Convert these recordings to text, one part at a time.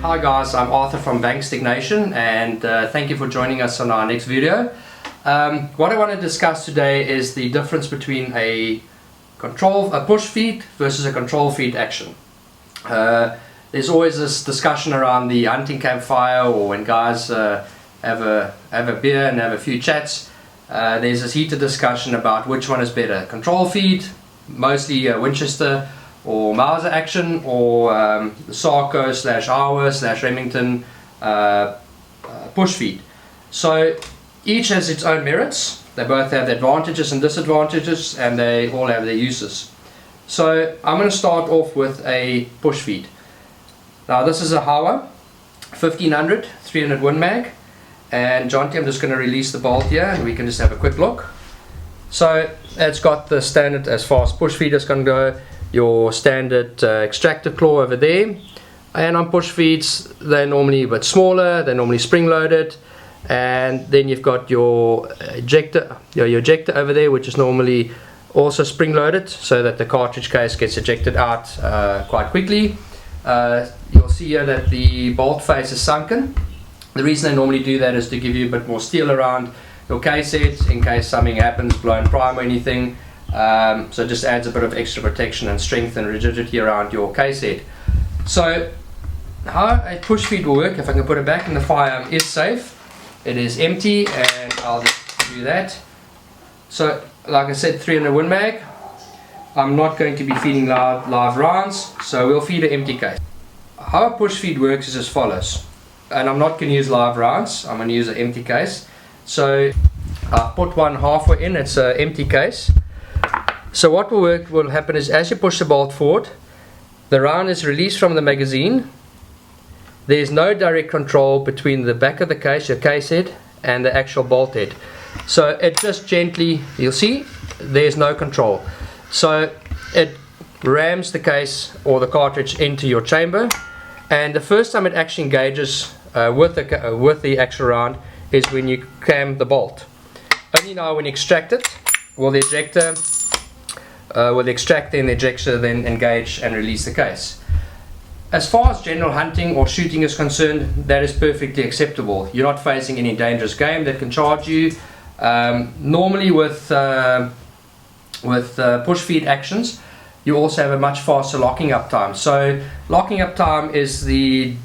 Hi guys, I'm Arthur from Bankstick Nation, and thank you for joining us on our next video. What I want to discuss today is the difference between a push feed versus a control feed action. There's always this discussion around the hunting campfire, or when guys have a beer and have a few chats. There's this heated discussion about which one is better, control feed, mostly Winchester or Mauser action, or Sarco / Hour / Remington push feed. So each has its own merits. They both have advantages and disadvantages, and they all have their uses. So I'm going to start off with a push feed. Now this is a Howa 1500 300 Win Mag, and Jonty, I'm just going to release the bolt here and we can just have a quick look. So it's got the standard, as far as push feed is going to go, your standard extractor claw over there, and on push feeds they're normally a bit smaller, they're normally spring loaded, and then you've got your ejector over there, which is normally also spring loaded, so that the cartridge case gets ejected out quite quickly. You'll see here that the bolt face is sunken. The reason they normally do that is to give you a bit more steel around your case head in case something happens, blown prime or anything. So it just adds a bit of extra protection and strength and rigidity around your case head. So how a push feed will work, if I can put it back in the firearm, is safe. It is empty, and I'll just do that. So like I said, 300 Win Mag. I'm not going to be feeding live rounds, so we'll feed an empty case. How a push feed works is as follows, and I'm not going to use live rounds, I'm going to use an empty case. So I put one halfway in, it's an empty case. So what will happen is, as you push the bolt forward, the round is released from the magazine. There's no direct control between the back of the case, your case head, and the actual bolt head. So it just gently, you'll see, there's no control. So it rams the case or the cartridge into your chamber, and the first time it actually engages with the actual round is when you cam the bolt. Only now when you extract it will the ejector will the extractor and the ejector then engage and release the case. As far as general hunting or shooting is concerned, that is perfectly acceptable. You're not facing any dangerous game that can charge you. Normally with push feed actions, you also have a much faster locking up time. So locking up time is the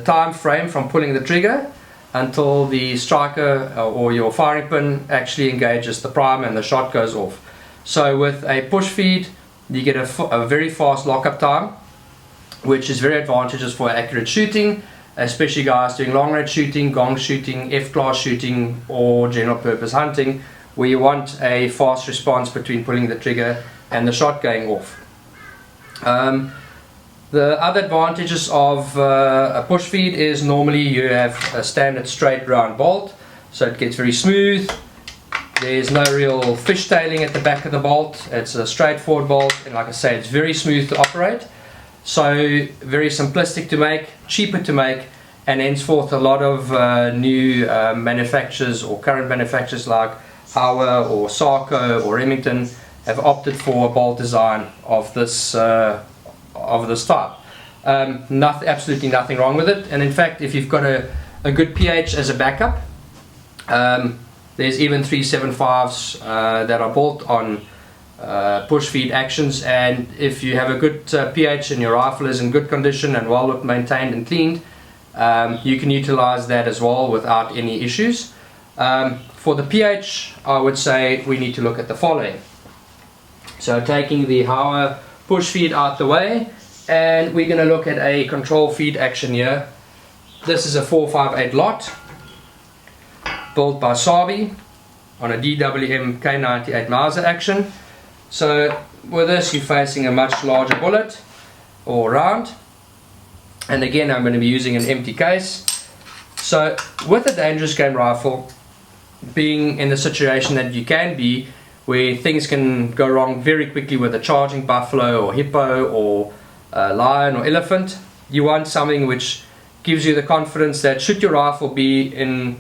time frame from pulling the trigger until the striker or your firing pin actually engages the prime and the shot goes off. So with a push feed, you get a very fast lockup time, which is very advantageous for accurate shooting, especially guys doing long range shooting, gong shooting, F-class shooting, or general purpose hunting, where you want a fast response between pulling the trigger and the shot going off. The other advantages of a push feed is normally you have a standard straight round bolt, so it gets very smooth. There's no real fishtailing at the back of the bolt. It's a straightforward bolt, and like I say, it's very smooth to operate. So very simplistic to make, cheaper to make, and henceforth a lot of new manufacturers or current manufacturers like Howa or Sarco or Remington have opted for a bolt design of this type. Absolutely nothing wrong with it, and in fact, if you've got a good pH as a backup, there's even 375s that are built on push feed actions, and if you have a good pH and your rifle is in good condition and well maintained and cleaned, you can utilize that as well without any issues. For the pH, I would say we need to look at the following. So taking the Howa push feed out the way, and we're going to look at a control feed action here. This is a 458 lot built by Sabi on a DWM K98 Mauser action. So with this, you're facing a much larger bullet or round, and again I'm going to be using an empty case. So with a dangerous game rifle, being in the situation that you can be, where things can go wrong very quickly with a charging buffalo or hippo or lion or elephant, you want something which gives you the confidence that should your rifle be in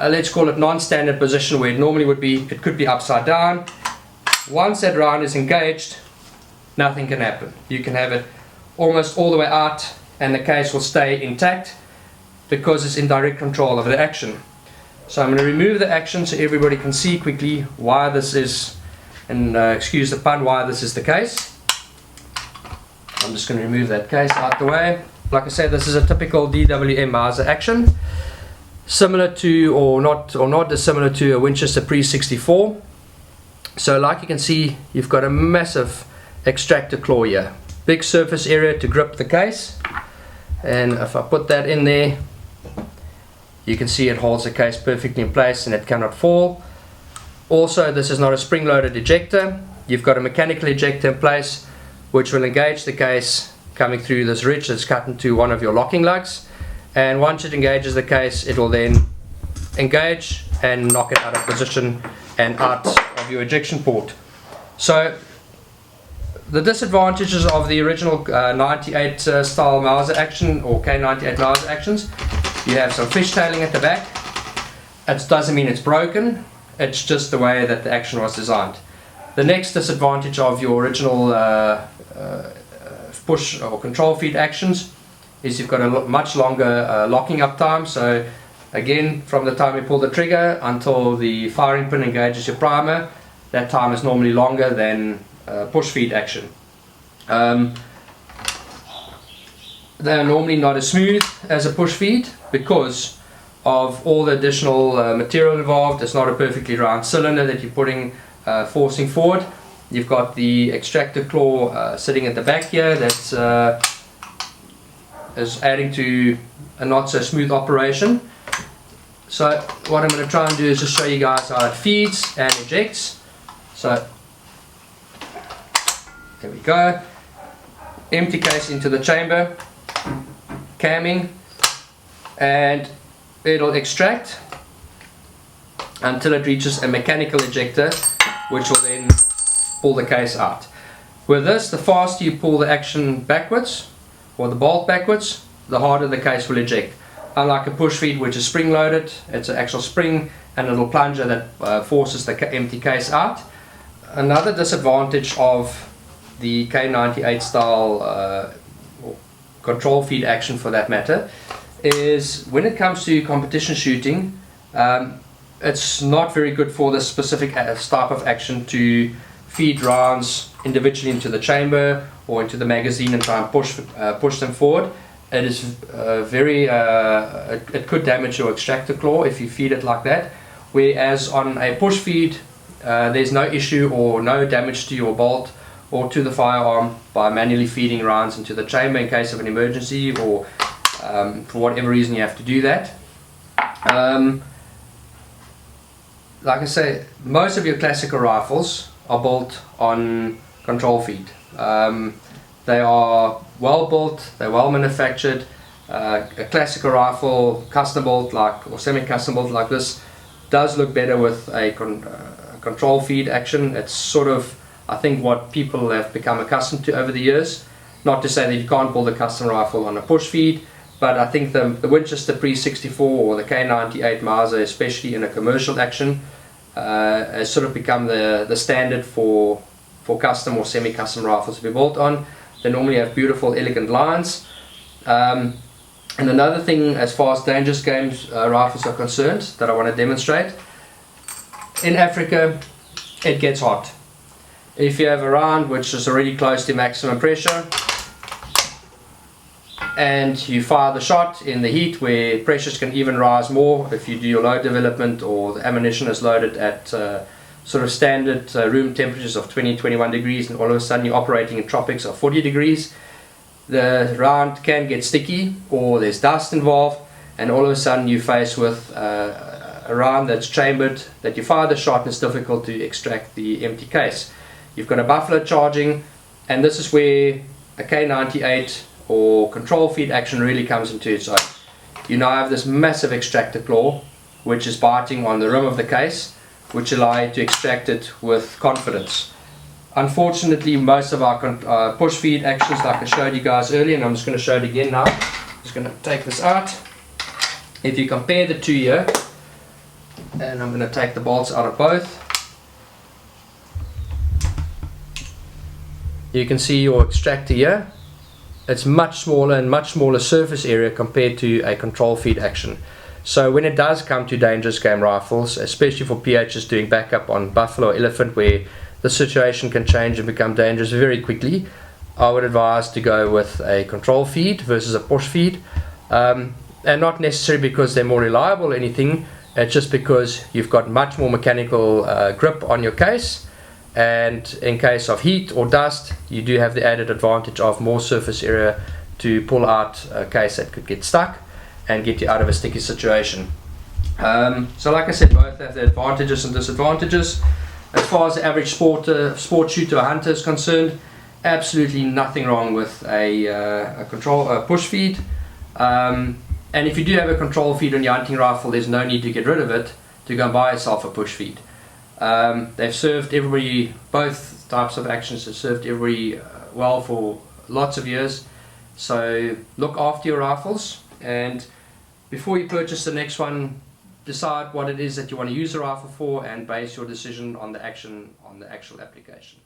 let's call it non-standard position where it normally would be, it could be upside down. Once that round is engaged, nothing can happen. You can have it almost all the way out and the case will stay intact because it's in direct control of the action. So I'm going to remove the action so everybody can see quickly why this is, and excuse the pun, why this is the case. I'm just going to remove that case out the way. Like I said, this is a typical DWM Mauser action, similar to, or not dissimilar to, a Winchester Pre-64. So like you can see, you've got a massive extractor claw here, big surface area to grip the case, and if I put that in there, you can see it holds the case perfectly in place and it cannot fall. Also, this is not a spring-loaded ejector. You've got a mechanical ejector in place which will engage the case coming through this ridge that's cut into one of your locking lugs, and once it engages the case, it will then engage and knock it out of position and out of your ejection port. So the disadvantages of the original 98 style Mauser action, or K98 Mauser actions: you have some fishtailing at the back. It doesn't mean it's broken, it's just the way that the action was designed. The next disadvantage of your original push or control feed actions is you've got a much longer locking up time. So again, from the time you pull the trigger until the firing pin engages your primer, that time is normally longer than push feed action. They are normally not as smooth as a push feed because of all the additional material involved. It's not a perfectly round cylinder that you're putting forcing forward. You've got the extractor claw sitting at the back here that is adding to a not so smooth operation. So what I'm going to try and do is just show you guys how it feeds and ejects. So there we go, empty case into the chamber, camming, and it'll extract until it reaches a mechanical ejector, which will then pull the case out. With this, the faster you pull the action backwards, or the bolt backwards, the harder the case will eject. Unlike a push feed, which is spring loaded, it's an actual spring and a little plunger that forces the empty case out. Another disadvantage of the K98 style or control feed action, for that matter, is when it comes to competition shooting, it's not very good for this specific type of action to feed rounds individually into the chamber or into the magazine and try and push them forward. It is it could damage your extractor claw if you feed it like that. Whereas on a push feed, there's no issue or no damage to your bolt or to the firearm by manually feeding rounds into the chamber in case of an emergency, or for whatever reason you have to do that. Like I say, most of your classical rifles are built on control feed. They are well built, they're well manufactured. A classical rifle, custom built or semi-custom built like this, does look better with a control feed action. It's sort of, I think, what people have become accustomed to over the years. Not to say that you can't build a custom rifle on a push feed, but I think the Winchester Pre-64 or the K98 Mauser, especially in a commercial action, has sort of become the standard for custom or semi-custom rifles to be built on. They normally have beautiful, elegant lines. And another thing, as far as dangerous games rifles are concerned, that I want to demonstrate, in Africa it gets hot. If you have a round which is already close to maximum pressure and you fire the shot in the heat where pressures can even rise more if you do your load development, or the ammunition is loaded at sort of standard room temperatures of 20-21 degrees, and all of a sudden you're operating in tropics of 40 degrees, the round can get sticky or there's dust involved, and all of a sudden you're faced with a round that's chambered, that you fire the shot and it's difficult to extract the empty case. You've got a buffalo charging, and this is where a K98 or control feed action really comes into its own. You now have this massive extractor claw which is biting on the rim of the case, which allow you to extract it with confidence. Unfortunately, most of our push feed actions, like I showed you guys earlier, and I'm just going to show it again now. I'm just going to take this out. If you compare the two here, and I'm going to take the bolts out of both, you can see your extractor here it's much smaller and much smaller surface area compared to a control feed action. So when it does come to dangerous game rifles, especially for PHs doing backup on buffalo or elephant, where the situation can change and become dangerous very quickly, I would advise to go with a control feed versus a push feed. And not necessarily because they're more reliable or anything, it's just because you've got much more mechanical grip on your case, and in case of heat or dust, you do have the added advantage of more surface area to pull out a case that could get stuck and get you out of a sticky situation. So like I said, both have the advantages and disadvantages. As far as the average sport shooter or hunter is concerned, absolutely nothing wrong with a push feed. And if you do have a control feed on your hunting rifle, there's no need to get rid of it to go and buy yourself a push feed. They've served everybody, both types of actions have served everybody well for lots of years. So look after your rifles, and before you purchase the next one, decide what it is that you want to use the rifle for and base your decision on the actual application.